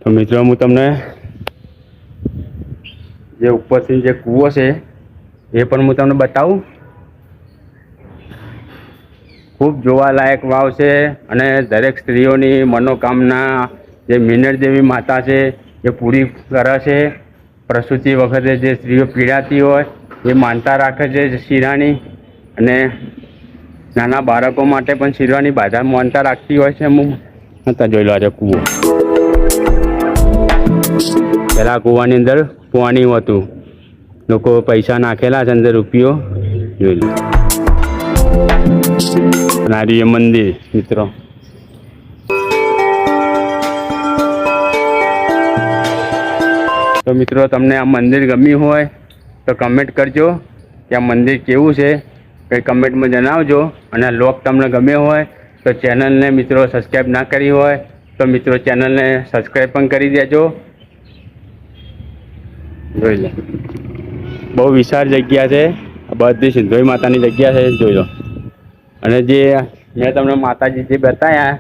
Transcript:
તો મિત્રો હું તમને જે ઉપરથી જે કૂવો છે એ પણ હું તમને બતાવું. ખૂબ જોવાલાયક વાવ છે અને દરેક સ્ત્રીઓની મનોકામના જે મિનળ દેવી માતા છે એ પૂરી કરે છે. પ્રસૂતિ વખતે જે સ્ત્રીઓ પીડાતી હોય એ માનતા રાખે છે શીરાની, અને નાના બાળકો માટે પણ શીરવાની બાધા માનતા રાખતી હોય છે. અમુક હતા જોઈ લો આજે કૂવો. પહેલાં કૂવાની અંદર પાણી હતું, લોકો પૈસા નાખેલા છે અંદર, રૂપિયો જોઈ લો. નારીય મંદિર મિત્રો. તો મિત્રો તમને આ મંદિર ગમ્યું હોય તો કમેન્ટ કરજો કે આ મંદિર કેવું છે, કંઈ કમેન્ટમાં જણાવજો. અને આ લોક તમને ગમ્યો હોય તો ચેનલને મિત્રો સબસ્ક્રાઈબ ના કરી હોય તો મિત્રો ચેનલને સબસ્ક્રાઈબ પણ કરી દેજો. જોઈ લો બહુ વિશાળ જગ્યા છે, બધી સિંધોઈ માતાની જગ્યા છે જોઈ લો. અને જે મેં તમને માતાજી જે બતાવ્યા